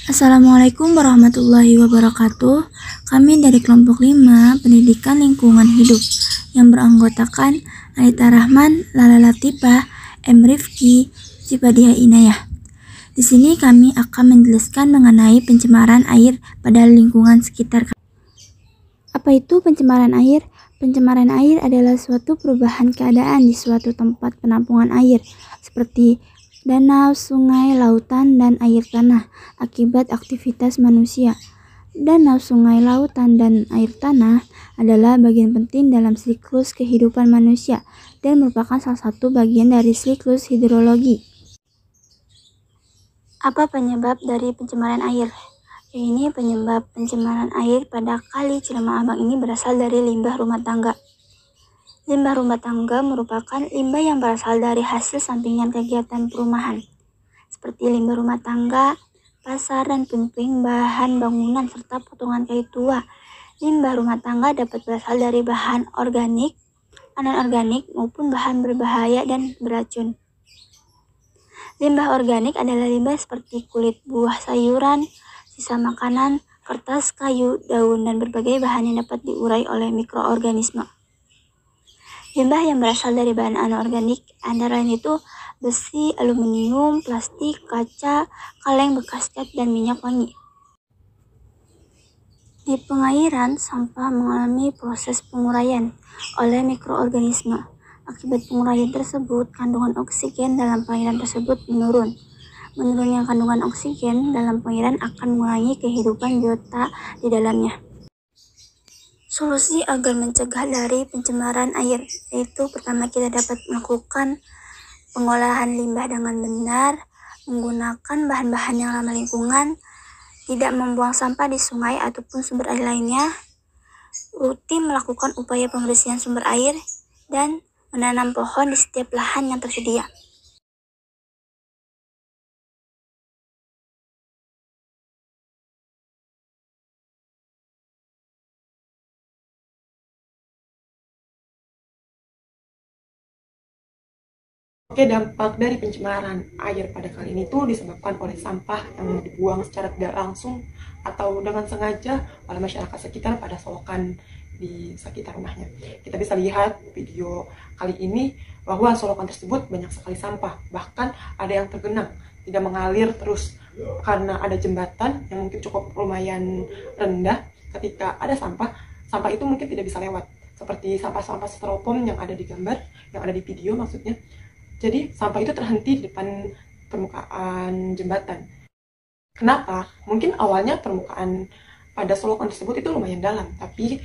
Assalamualaikum warahmatullahi wabarakatuh. Kami dari kelompok 5 Pendidikan Lingkungan Hidup yang beranggotakan Anita Rahman, Lala Latifah, M. Rifki, Cipadia Inayah. Di sini kami akan menjelaskan mengenai pencemaran air pada lingkungan sekitar. Apa itu pencemaran air? Pencemaran air adalah suatu perubahan keadaan di suatu tempat penampungan air, seperti danau, sungai, lautan, dan air tanah akibat aktivitas manusia. Danau, sungai, lautan, dan air tanah adalah bagian penting dalam siklus kehidupan manusia dan merupakan salah satu bagian dari siklus hidrologi. Apa penyebab dari pencemaran air? Ini penyebab pencemaran air pada Kali Ciremai Abang ini berasal dari limbah rumah tangga. Limbah rumah tangga merupakan limbah yang berasal dari hasil sampingan kegiatan perumahan, seperti limbah rumah tangga, pasar, dan puing-puing bahan bangunan, serta potongan kayu tua. Limbah rumah tangga dapat berasal dari bahan organik, anorganik, maupun bahan berbahaya dan beracun. Limbah organik adalah limbah seperti kulit buah sayuran, sisa makanan, kertas, kayu, daun, dan berbagai bahan yang dapat diurai oleh mikroorganisme. Limbah yang berasal dari bahan anorganik antara lain itu besi, aluminium, plastik, kaca, kaleng bekas cat, dan minyak wangi. Di pengairan, sampah mengalami proses penguraian oleh mikroorganisme. Akibat penguraian tersebut, kandungan oksigen dalam pengairan tersebut menurun. Menurunnya kandungan oksigen dalam pengairan akan mengurangi kehidupan biota di dalamnya. Solusi agar mencegah dari pencemaran air, yaitu pertama kita dapat melakukan pengolahan limbah dengan benar, menggunakan bahan-bahan yang ramah lingkungan, tidak membuang sampah di sungai ataupun sumber air lainnya, rutin melakukan upaya pembersihan sumber air, dan menanam pohon di setiap lahan yang tersedia. Oke, dampak dari pencemaran air pada kali ini tuh disebabkan oleh sampah yang dibuang secara tidak langsung atau dengan sengaja oleh masyarakat sekitar pada selokan di sekitar rumahnya. Kita bisa lihat video kali ini bahwa selokan tersebut banyak sekali sampah, bahkan ada yang tergenang, tidak mengalir terus karena ada jembatan yang mungkin cukup lumayan rendah. Ketika ada sampah, sampah itu mungkin tidak bisa lewat, seperti sampah-sampah styrofoam yang ada di gambar, yang ada di video maksudnya. Jadi sampah itu terhenti di depan permukaan jembatan. Kenapa? Mungkin awalnya permukaan pada selokan tersebut itu lumayan dalam, tapi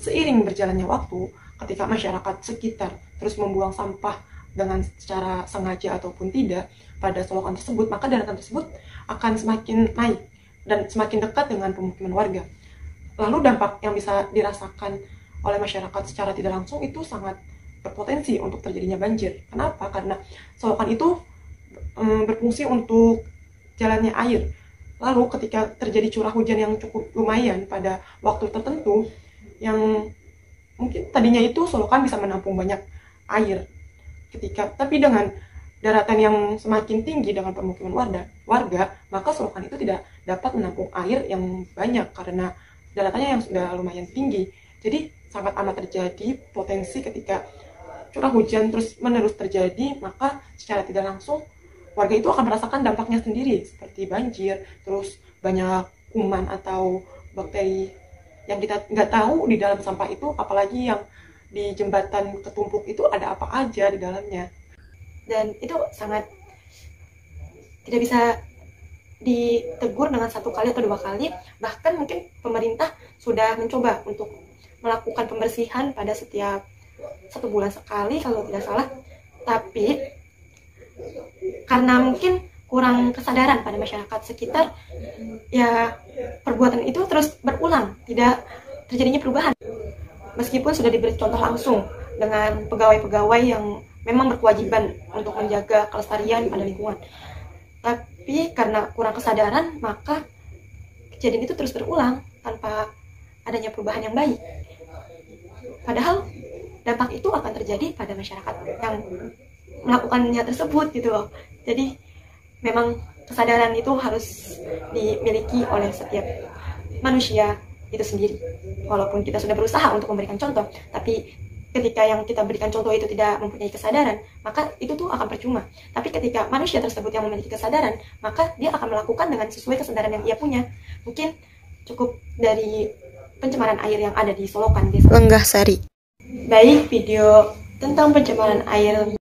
seiring berjalannya waktu, ketika masyarakat sekitar terus membuang sampah dengan secara sengaja ataupun tidak pada selokan tersebut, maka daratan tersebut akan semakin naik dan semakin dekat dengan pemukiman warga. Lalu dampak yang bisa dirasakan oleh masyarakat secara tidak langsung itu sangat berpotensi untuk terjadinya banjir. Kenapa? Karena selokan itu berfungsi untuk jalannya air. Lalu ketika terjadi curah hujan yang cukup lumayan pada waktu tertentu, yang mungkin tadinya itu selokan bisa menampung banyak air. Tapi dengan daratan yang semakin tinggi dengan pemukiman warga, maka selokan itu tidak dapat menampung air yang banyak karena daratannya yang sudah lumayan tinggi. Jadi sangat amat terjadi potensi ketika curah hujan terus menerus terjadi, maka secara tidak langsung warga itu akan merasakan dampaknya sendiri, seperti banjir, terus banyak kuman atau bakteri yang kita nggak tahu di dalam sampah itu, apalagi yang di jembatan ketumpuk itu ada apa aja di dalamnya. Dan itu sangat tidak bisa ditegur dengan satu kali atau dua kali, bahkan mungkin pemerintah sudah mencoba untuk melakukan pembersihan pada setiap 1 bulan sekali kalau tidak salah, tapi karena mungkin kurang kesadaran pada masyarakat sekitar, ya perbuatan itu terus berulang, tidak terjadinya perubahan. Meskipun sudah diberi contoh langsung dengan pegawai-pegawai yang memang berkewajiban untuk menjaga kelestarian pada lingkungan, tapi karena kurang kesadaran, maka kejadian itu terus berulang tanpa adanya perubahan yang baik. Padahal dampak itu akan terjadi pada masyarakat yang melakukannya tersebut gitu loh. Jadi memang kesadaran itu harus dimiliki oleh setiap manusia itu sendiri. Walaupun kita sudah berusaha untuk memberikan contoh, tapi ketika yang kita berikan contoh itu tidak mempunyai kesadaran, maka itu tuh akan percuma. Tapi ketika manusia tersebut yang memiliki kesadaran, maka dia akan melakukan dengan sesuai kesadaran yang ia punya. Mungkin cukup dari pencemaran air yang ada di Solokan, Desa Lenggah Sari. Baik, video tentang pencemaran air